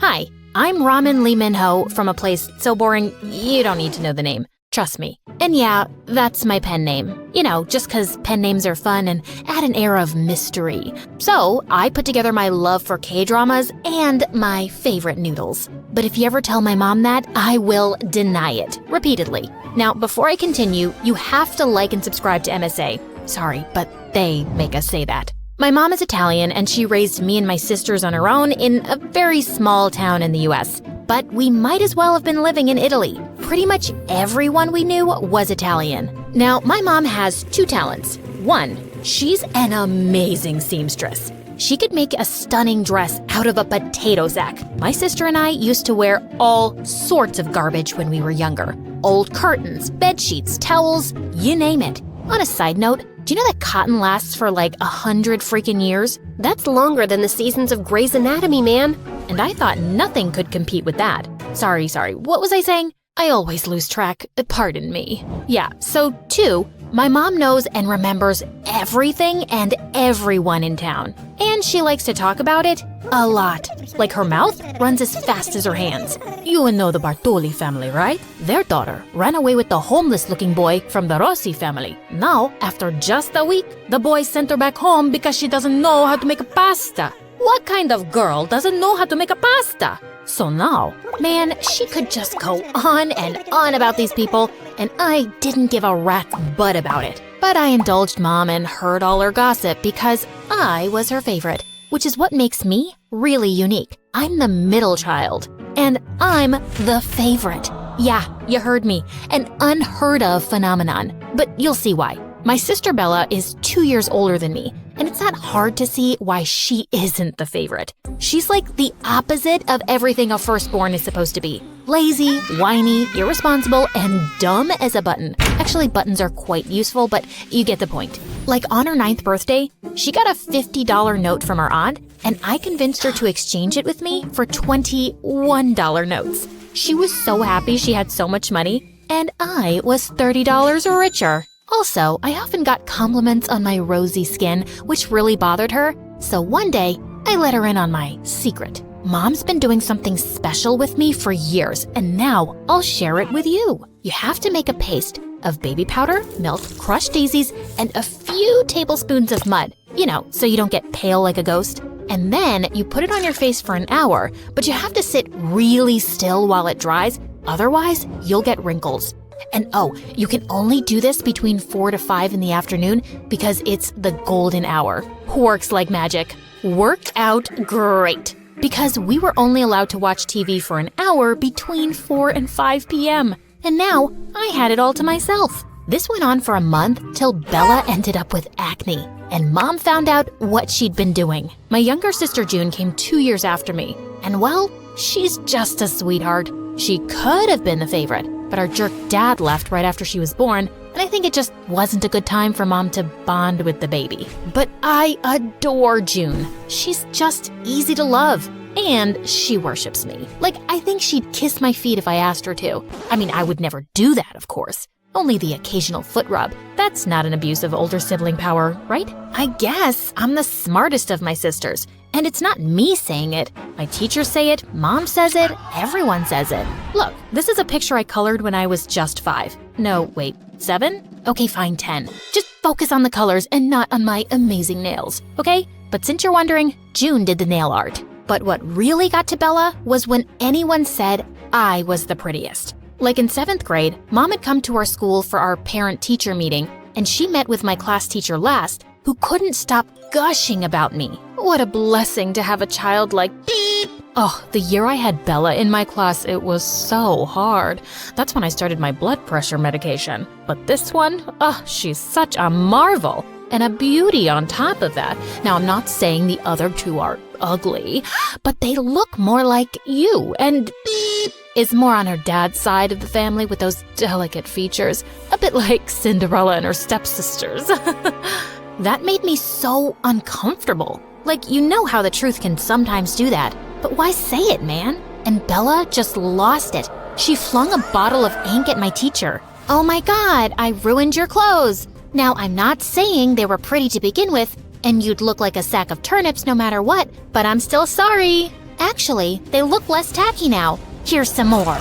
Hi, I'm Ramen Lee Min-ho from a place so boring you don't need to know the name. Trust me. And yeah, that's my pen name. You know, just 'cause pen names are fun and add an air of mystery. So I put together my love for K-dramas and my favorite noodles. But if you ever tell my mom that, I will deny it repeatedly. Now, before I continue, you have to like and subscribe to MSA. Sorry, but they make us say that. My mom is Italian and she raised me and my sisters on her own in a very small town in the US. But we might as well have been living in Italy. Pretty much everyone we knew was Italian. Now, my mom has two talents. One, she's an amazing seamstress. She could make a stunning dress out of a potato sack. My sister and I used to wear all sorts of garbage when we were younger. Old curtains, bed sheets, towels, you name it. On a side note, do you know that cotton lasts for like 100 freaking years? That's longer than the seasons of Grey's Anatomy, man. And I thought nothing could compete with that. Sorry, what was I saying? I always lose track, pardon me. Yeah, so two, my mom knows and remembers everything and everyone in town. And she likes to talk about it a lot. Like her mouth runs as fast as her hands. You know the Bartoli family, right? Their daughter ran away with the homeless-looking boy from the Rossi family. Now, after just a week, the boy sent her back home because she doesn't know how to make a pasta. What kind of girl doesn't know how to make a pasta? So now, man, she could just go on and on about these people, and I didn't give a rat's butt about it. But I indulged mom and heard all her gossip because I was her favorite, which is what makes me really unique. I'm the middle child, and I'm the favorite. Yeah, you heard me, an unheard of phenomenon, but you'll see why. My sister Bella is 2 years older than me, and it's not hard to see why she isn't the favorite. She's like the opposite of everything a firstborn is supposed to be. Lazy, whiny, irresponsible, and dumb as a button. Actually, buttons are quite useful, but you get the point. Like on her 9th birthday, she got a $50 note from her aunt, and I convinced her to exchange it with me for $21 notes. She was so happy she had so much money, and I was $30 richer. Also, I often got compliments on my rosy skin, which really bothered her, so one day, I let her in on my secret. Mom's been doing something special with me for years, and now I'll share it with you. You have to make a paste of baby powder, milk, crushed daisies, and a few tablespoons of mud, you know, so you don't get pale like a ghost. And then you put it on your face for an hour, but you have to sit really still while it dries, otherwise you'll get wrinkles. And oh, you can only do this between 4 to 5 in the afternoon because it's the golden hour. Works like magic. Worked out great. Because we were only allowed to watch TV for an hour between 4 and 5 p.m. And now I had it all to myself. This went on for a month till Bella ended up with acne. And mom found out what she'd been doing. My younger sister June came 2 years after me. And well, she's just a sweetheart. She could have been the favorite, but our jerk dad left right after she was born, and I think it just wasn't a good time for mom to bond with the baby. But I adore June. She's just easy to love, and she worships me. Like, I think she'd kiss my feet if I asked her to. I mean, I would never do that, of course. Only the occasional foot rub. That's not an abuse of older sibling power, right? I guess I'm the smartest of my sisters. And it's not me saying it. My teachers say it, mom says it, everyone says it. Look, this is a picture I colored when I was just 5. No, wait, 7? Okay, fine, 10. Just focus on the colors and not on my amazing nails, okay? But since you're wondering, June did the nail art. But what really got to Bella was when anyone said I was the prettiest. Like in 7th grade, mom had come to our school for our parent-teacher meeting, and she met with my class teacher last, who couldn't stop gushing about me. What a blessing to have a child like beep. Oh, the year I had Bella in my class, it was so hard. That's when I started my blood pressure medication. But this one, she's such a marvel. And a beauty on top of that. Now, I'm not saying the other two are ugly, but they look more like you, and beep is more on her dad's side of the family with those delicate features, a bit like Cinderella and her stepsisters. That made me so uncomfortable. Like, you know how the truth can sometimes do that, but why say it, man? And Bella just lost it. She flung a bottle of ink at my teacher. Oh my God, I ruined your clothes. Now, I'm not saying they were pretty to begin with, and you'd look like a sack of turnips no matter what, but I'm still sorry. Actually, they look less tacky now. Here's some more.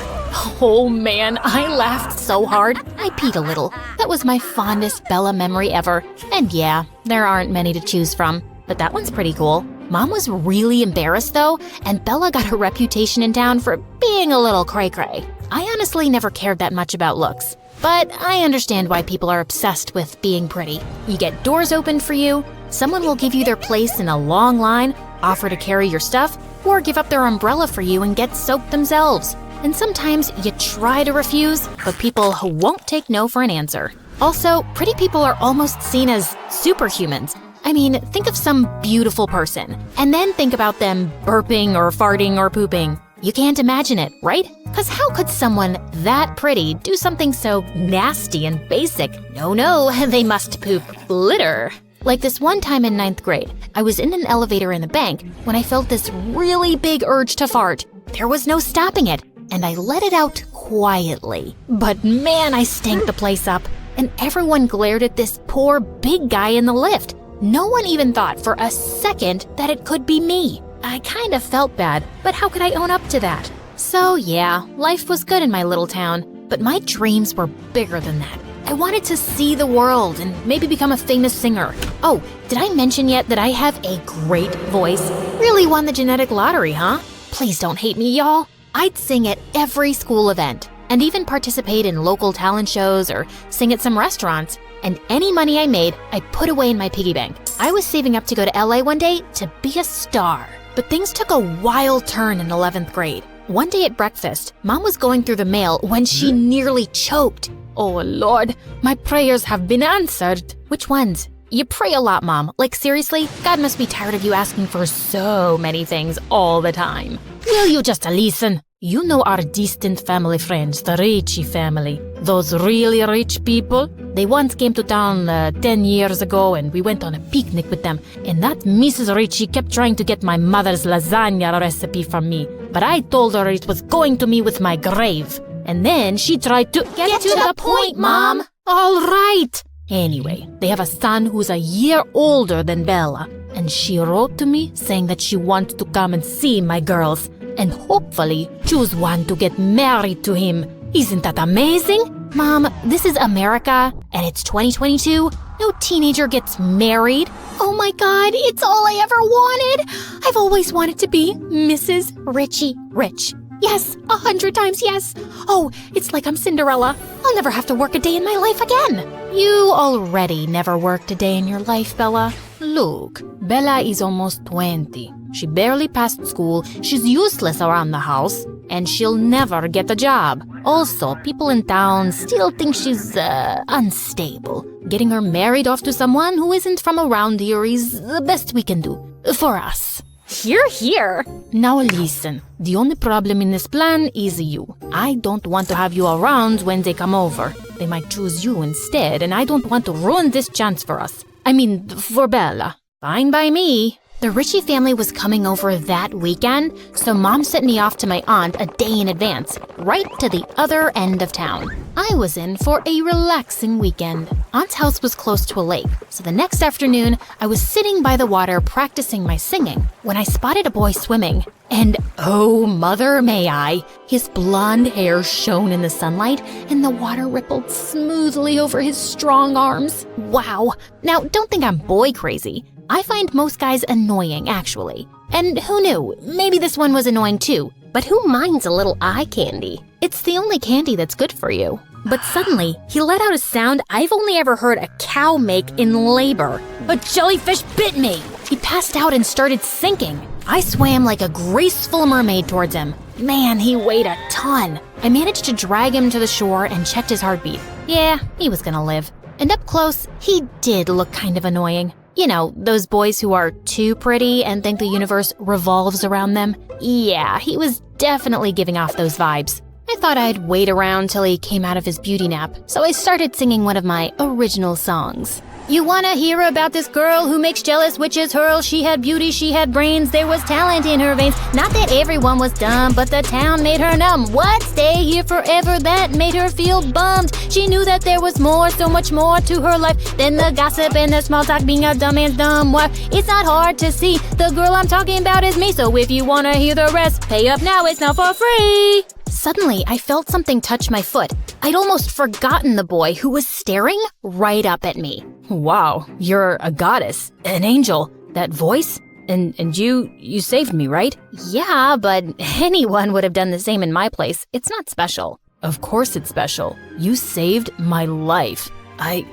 Oh man, I laughed so hard, I peed a little. That was my fondest Bella memory ever. And yeah, there aren't many to choose from, but that one's pretty cool. Mom was really embarrassed though, and Bella got a reputation in town for being a little cray-cray. I honestly never cared that much about looks, but I understand why people are obsessed with being pretty. You get doors opened for you, someone will give you their place in a long line, offer to carry your stuff, or give up their umbrella for you and get soaked themselves. And sometimes you try to refuse, but people won't take no for an answer. Also, pretty people are almost seen as superhumans. I mean, think of some beautiful person, and then think about them burping or farting or pooping. You can't imagine it, right? Because how could someone that pretty do something so nasty and basic? No, they must poop litter. Like this one time in 9th grade, I was in an elevator in the bank when I felt this really big urge to fart. There was no stopping it, and I let it out quietly. But man, I stank the place up, and everyone glared at this poor big guy in the lift. No one even thought for a second that it could be me. I kind of felt bad, but how could I own up to that? So yeah, life was good in my little town, but my dreams were bigger than that. I wanted to see the world and maybe become a famous singer. Oh, did I mention yet that I have a great voice? Really won the genetic lottery, huh? Please don't hate me, y'all. I'd sing at every school event and even participate in local talent shows or sing at some restaurants. And any money I made, I put away in my piggy bank. I was saving up to go to LA one day to be a star. But things took a wild turn in 11th grade. One day at breakfast, Mom was going through the mail when she nearly choked. Oh Lord, my prayers have been answered. Which ones? You pray a lot, Mom. Like seriously, God must be tired of you asking for so many things all the time. Will you just listen? You know our distant family friends, the Ricci family. Those really rich people? They once came to town 10 years ago and we went on a picnic with them. And that Mrs. Ricci kept trying to get my mother's lasagna recipe from me. But I told her it was going to me with my grave. And then she tried to get to the point, Mom! All right! Anyway, they have a son who's a year older than Bella. And she wrote to me saying that she wants to come and see my girls. And hopefully choose one to get married to him. Isn't that amazing? Mom, this is America, and it's 2022. No teenager gets married. Oh my God, it's all I ever wanted. I've always wanted to be Mrs. Richie Rich. Yes, 100 times yes. Oh, it's like I'm Cinderella. I'll never have to work a day in my life again. You already never worked a day in your life, Bella. Look, Bella is almost 20. She barely passed school, she's useless around the house, and she'll never get a job. Also, people in town still think she's, unstable. Getting her married off to someone who isn't from around here is the best we can do. For us. Here. Now listen, the only problem in this plan is you. I don't want to have you around when they come over. They might choose you instead, and I don't want to ruin this chance for us. I mean, for Bella. Fine by me. The Ritchie family was coming over that weekend, so Mom sent me off to my aunt a day in advance, right to the other end of town. I was in for a relaxing weekend. Aunt's house was close to a lake, so the next afternoon, I was sitting by the water practicing my singing when I spotted a boy swimming. And oh, mother may I, his blonde hair shone in the sunlight and the water rippled smoothly over his strong arms. Wow. Now, don't think I'm boy crazy. I find most guys annoying, actually. And who knew? Maybe this one was annoying too. But who minds a little eye candy? It's the only candy that's good for you. But suddenly, he let out a sound I've only ever heard a cow make in labor. A jellyfish bit me! He passed out and started sinking. I swam like a graceful mermaid towards him. Man, he weighed a ton. I managed to drag him to the shore and checked his heartbeat. Yeah, he was gonna live. And up close, he did look kind of annoying. You know, those boys who are too pretty and think the universe revolves around them. Yeah, he was definitely giving off those vibes. I thought I'd wait around till he came out of his beauty nap, so I started singing one of my original songs. You wanna hear about this girl who makes jealous witches hurl? She had beauty, she had brains, there was talent in her veins. Not that everyone was dumb, but the town made her numb. What? Stay here forever, that made her feel bummed. She knew that there was more, so much more to her life than the gossip and the small talk, being a dumb man's dumb wife. It's not hard to see, the girl I'm talking about is me. So if you wanna hear the rest, pay up now, it's not for free. Suddenly, I felt something touch my foot. I'd almost forgotten the boy who was staring right up at me. Wow, you're a goddess, an angel. That voice? And you saved me, right? Yeah, but anyone would have done the same in my place. It's not special. Of course it's special. You saved my life. I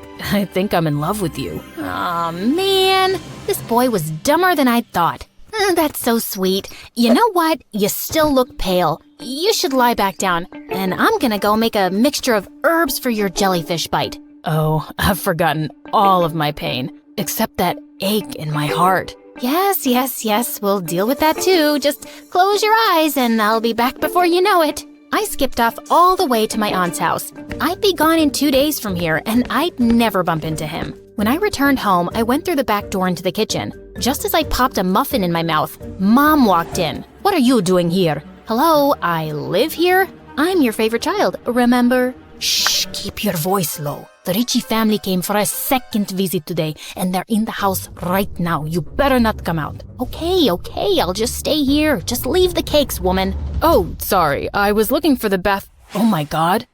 think I'm in love with you. Aw, man. This boy was dumber than I'd thought. That's so sweet. You know what? You still look pale. You should lie back down, and I'm gonna go make a mixture of herbs for your jellyfish bite. Oh, I've forgotten all of my pain, except that ache in my heart. Yes, we'll deal with that too. Just close your eyes and I'll be back before you know it. I skipped off all the way to my aunt's house. I'd be gone in 2 days from here, and I'd never bump into him. When I returned home, I went through the back door into the kitchen. Just as I popped a muffin in my mouth, Mom walked in. What are you doing here? Hello, I live here? I'm your favorite child, remember? Shh, keep your voice low. The Ritchie family came for a second visit today, and they're in the house right now. You better not come out. Okay, I'll just stay here. Just leave the cakes, woman. Oh, sorry, I was looking for the bath. Oh my God,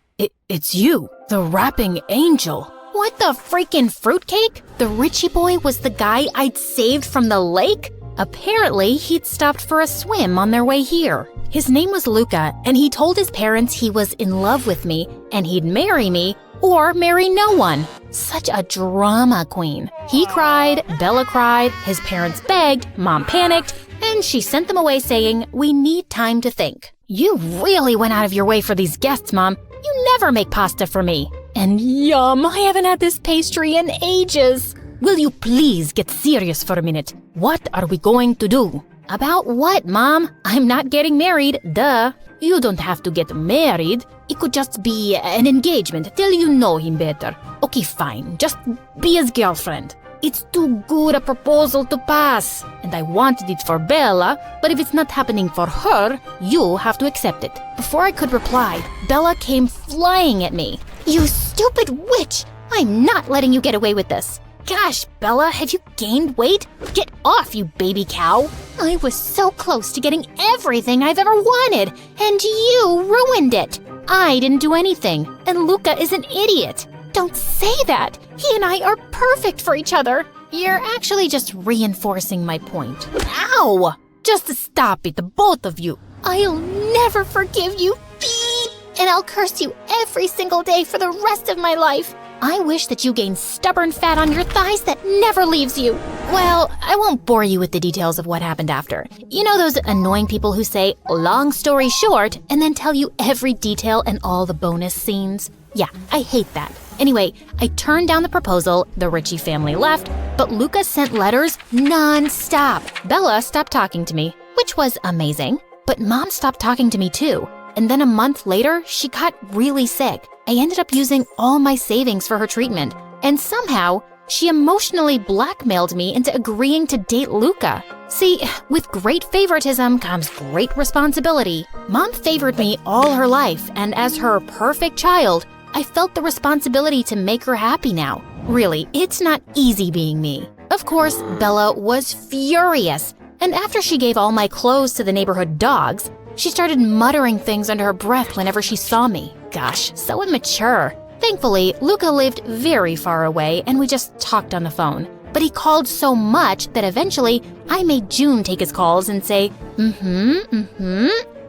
it's you, the rapping angel. What the freaking fruitcake? The Ritchie boy was the guy I'd saved from the lake? Apparently, he'd stopped for a swim on their way here. His name was Luca, and he told his parents he was in love with me, and he'd marry me, or marry no one. Such a drama queen. He cried, Bella cried, his parents begged, Mom panicked, and she sent them away saying, "We need time to think." You really went out of your way for these guests, Mom. You never make pasta for me. And yum, I haven't had this pastry in ages. Will you please get serious for a minute? What are we going to do? About what, Mom? I'm not getting married, duh. You don't have to get married. It could just be an engagement till you know him better. Okay, fine. Just be his girlfriend. It's too good a proposal to pass. And I wanted it for Bella, but if it's not happening for her, you have to accept it. Before I could reply, Bella came flying at me. You stupid witch! I'm not letting you get away with this. Gosh, Bella, have you gained weight? Get off, you baby cow! I was so close to getting everything I've ever wanted, and you ruined it! I didn't do anything, and Luca is an idiot. Don't say that! He and I are perfect for each other. You're actually just reinforcing my point. Ow! Just stop it, the both of you. I'll never forgive you, beep! And I'll curse you every single day for the rest of my life. I wish that you gained stubborn fat on your thighs that never leaves you. Well, I won't bore you with the details of what happened after. You know those annoying people who say, long story short, and then tell you every detail and all the bonus scenes? Yeah, I hate that. Anyway, I turned down the proposal, the Ritchie family left, but Luca sent letters non-stop. Bella stopped talking to me, which was amazing, but Mom stopped talking to me too. And then a month later, she got really sick. I ended up using all my savings for her treatment, and somehow, she emotionally blackmailed me into agreeing to date Luca. See, with great favoritism comes great responsibility. Mom favored me all her life, and as her perfect child, I felt the responsibility to make her happy now. Really, it's not easy being me. Of course, Bella was furious, and after she gave all my clothes to the neighborhood dogs, she started muttering things under her breath whenever she saw me. Gosh, so immature. Thankfully, Luca lived very far away and we just talked on the phone. But he called so much that eventually I made June take his calls and say,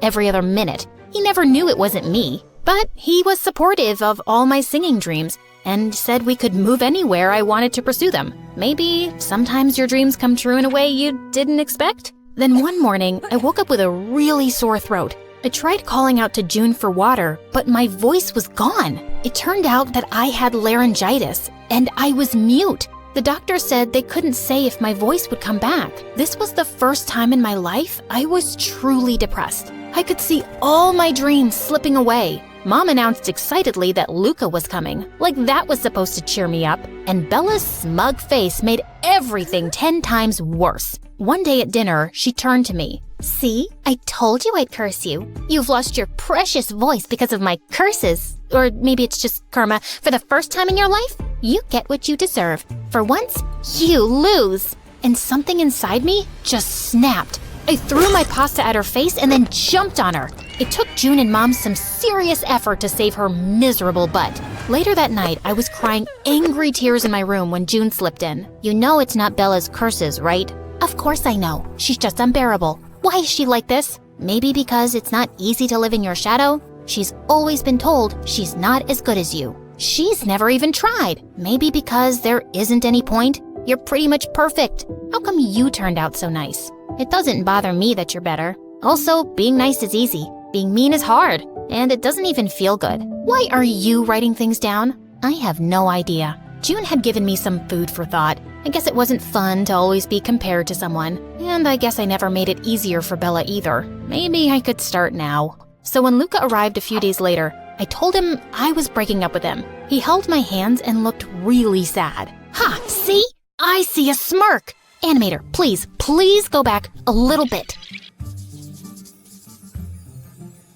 every other minute. He never knew it wasn't me. But he was supportive of all my singing dreams and said we could move anywhere I wanted to pursue them. Maybe sometimes your dreams come true in a way you didn't expect? Then one morning, I woke up with a really sore throat. I tried calling out to June for water, but my voice was gone. It turned out that I had laryngitis, and I was mute. The doctor said they couldn't say if my voice would come back. This was the first time in my life I was truly depressed. I could see all my dreams slipping away. Mom announced excitedly that Luca was coming, like that was supposed to cheer me up, and Bella's smug face made everything 10 times worse. One day at dinner, she turned to me. "See, I told you I'd curse you. You've lost your precious voice because of my curses. Or maybe it's just karma. For the first time in your life, you get what you deserve. For once, you lose." And something inside me just snapped. I threw my pasta at her face and then jumped on her. It took June and Mom some serious effort to save her miserable butt. Later that night, I was crying angry tears in my room when June slipped in. "You know it's not Bella's curses, right?" "Of course I know. She's just unbearable. Why is she like this? Maybe because it's not easy to live in your shadow? She's always been told she's not as good as you. She's never even tried. Maybe because there isn't any point? You're pretty much perfect. How come you turned out so nice? It doesn't bother me that you're better. Also, being nice is easy. Being mean is hard. And it doesn't even feel good. Why are you writing things down? I have no idea." June had given me some food for thought. I guess it wasn't fun to always be compared to someone. And I guess I never made it easier for Bella either. Maybe I could start now. So when Luca arrived a few days later, I told him I was breaking up with him. He held my hands and looked really sad. "Ha, see? I see a smirk." Animator, please go back a little bit.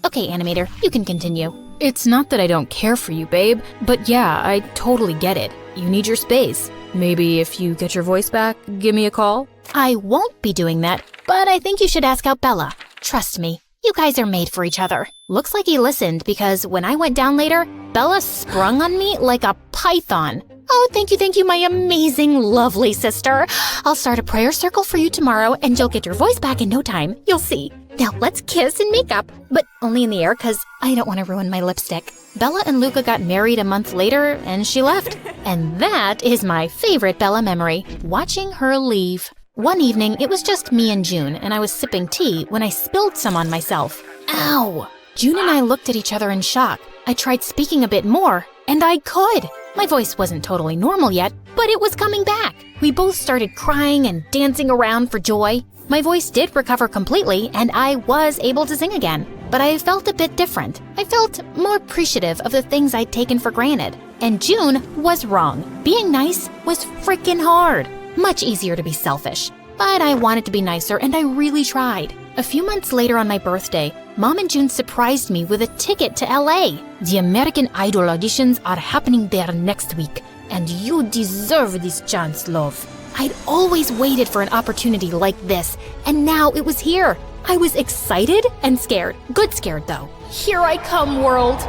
Okay, Animator, you can continue. It's not that I don't care for you, babe, but yeah, I totally get it. You need your space. Maybe if you get your voice back, give me a call? I won't be doing that, but I think you should ask out Bella. Trust me, you guys are made for each other. Looks like he listened because when I went down later, Bella sprung on me like a python. "Oh, thank you, my amazing, lovely sister. I'll start a prayer circle for you tomorrow and you'll get your voice back in no time. You'll see. Now let's kiss and make up, but only in the air because I don't want to ruin my lipstick." Bella and Luca got married a month later and she left. And that is my favorite Bella memory, watching her leave. One evening, it was just me and June, and I was sipping tea when I spilled some on myself. Ow! June and I looked at each other in shock. I tried speaking a bit more, and I could. My voice wasn't totally normal yet, but it was coming back. We both started crying and dancing around for joy. My voice did recover completely, and I was able to sing again. But I felt a bit different. I felt more appreciative of the things I'd taken for granted. And June was wrong. Being nice was freaking hard. Much easier to be selfish. But I wanted to be nicer, and I really tried. A few months later on my birthday, Mom and June surprised me with a ticket to LA. The American Idol auditions are happening there next week, and you deserve this chance, love. I'd always waited for an opportunity like this, and now it was here. I was excited and scared. Good scared, though. Here I come, world.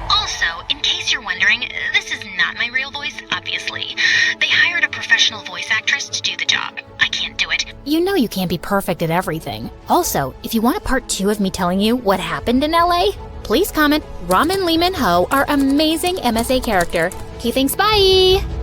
Also, in case you're wondering, this is not my real voice, obviously. They hired a professional voice actress to do the job. I can't do it. You know you can't be perfect at everything. Also, if you want a part 2 of me telling you what happened in LA, please comment Ramen Lee Min Ho, our amazing MSA character. Okay, thanks, bye!